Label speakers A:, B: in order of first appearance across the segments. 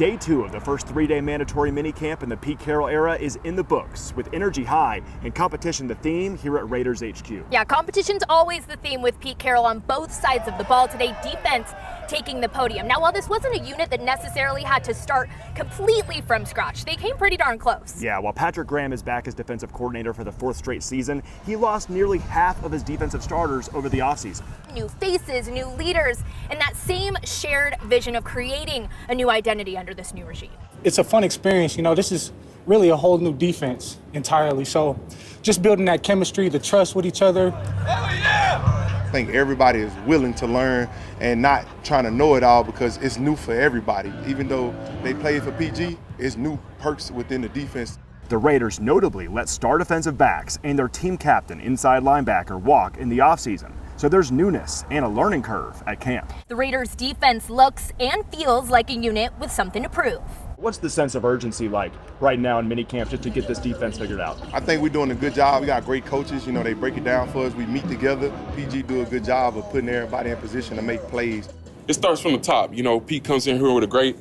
A: Day 2 of the first 3-day mandatory minicamp in the Pete Carroll era is in the books, with energy high and competition the theme here at Raiders HQ.
B: Yeah, competition's always the theme with Pete Carroll on both sides of the ball. Today, defense taking the podium. Now, while this wasn't a unit that necessarily had to start completely from scratch, they came pretty darn close.
A: Yeah, while Patrick Graham is back as defensive coordinator for the 4th straight season, he lost nearly half of his defensive starters over the offseason.
B: New faces, new leaders, and that same shared vision of creating a new identity under this new regime.
C: It's a fun experience. You know, this is really a whole new defense entirely. So just building that chemistry, the trust with each other.
D: Hell yeah! I think everybody is willing to learn and not trying to know it all because it's new for everybody. Even though they played for PG, it's new perks within the defense.
A: The Raiders notably let star defensive backs and their team captain, inside linebacker, walk in the offseason. So there's newness and a learning curve at camp.
B: The Raiders defense looks and feels like a unit with something to prove.
A: What's the sense of urgency like right now in minicamp just to get this defense figured out?
D: I think we're doing a good job. We got great coaches. You know, they break it down for us. We meet together. PG do a good job of putting everybody in position to make plays.
E: It starts from the top. You know, Pete comes in here with a great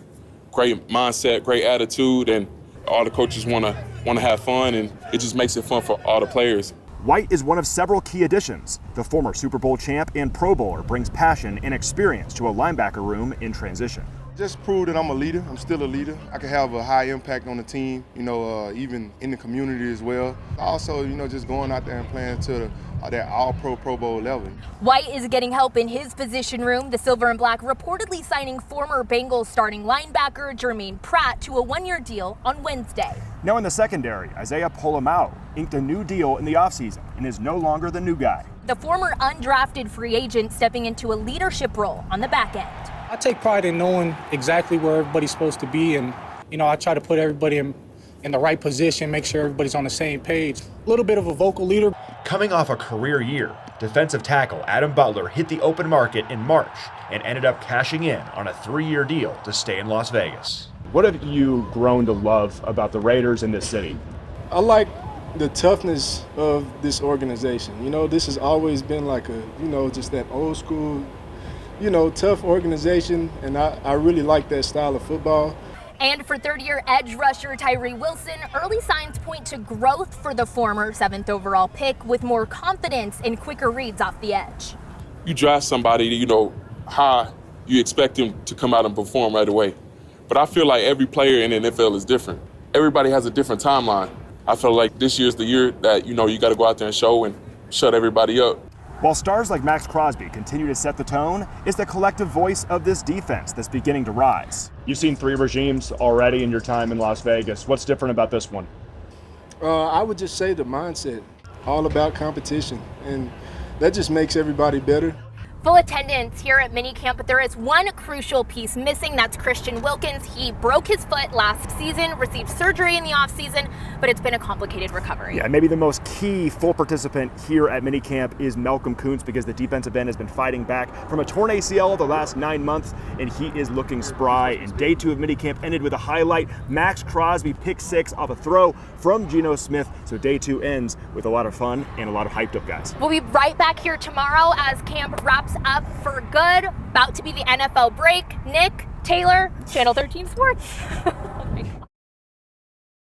E: mindset, great attitude, and all the coaches want to have fun, and it just makes it fun for all the players.
A: White is one of several key additions. The former Super Bowl champ and Pro Bowler brings passion and experience to a linebacker room in transition.
D: Just prove that I'm a leader. I'm still a leader. I can have a high impact on the team, you know, even in the community as well. Also, you know, just going out there and playing to that all-pro Pro Bowl level.
B: White is getting help in his position room. The Silver and Black reportedly signing former Bengals starting linebacker Jermaine Pratt to a 1-year deal on Wednesday.
A: Now in the secondary, Isaiah Polamau inked a new deal in the offseason and is no longer the new guy.
B: The former undrafted free agent stepping into a leadership role on the back end.
C: I take pride in knowing exactly where everybody's supposed to be, and you know, I try to put everybody in the right position, make sure everybody's on the same page. A little bit of a vocal leader.
F: Coming off a career year, defensive tackle Adam Butler hit the open market in March and ended up cashing in on a 3-year deal to stay in Las Vegas.
A: What have you grown to love about the Raiders in this city?
G: I like the toughness of this organization. You know, this has always been like just that old school, tough organization, and I really like that style of football.
B: And for 3rd-year edge rusher Tyrie Wilson, early signs point to growth for the former 7th overall pick with more confidence and quicker reads off the edge.
E: You draft somebody, you know, how you expect them to come out and perform right away. But I feel like every player in the NFL is different. Everybody has a different timeline. I feel like this year's the year that, you know, you got to go out there and show and shut everybody up.
A: While stars like Max Crosby continue to set the tone, it's the collective voice of this defense that's beginning to rise. You've seen 3 regimes already in your time in Las Vegas. What's different about this one?
G: I would just say the mindset, all about competition, and that just makes everybody better.
B: Full attendance here at minicamp, but there is one crucial piece missing. That's Christian Wilkins. He broke his foot last season, received surgery in the offseason, but it's been a complicated recovery.
A: Yeah, maybe the most key full participant here at minicamp is Malcolm Kuntz, because the defensive end has been fighting back from a torn ACL the last 9 months, and he is looking spry. And Day 2 of minicamp ended with a highlight. Max Crosby pick 6 off a throw from Geno Smith. So Day 2 ends with a lot of fun and a lot of hyped up guys.
B: We'll be right back here tomorrow as camp wraps up for good. About to be the NFL break. Nick, Taylor, Channel 13 Sports.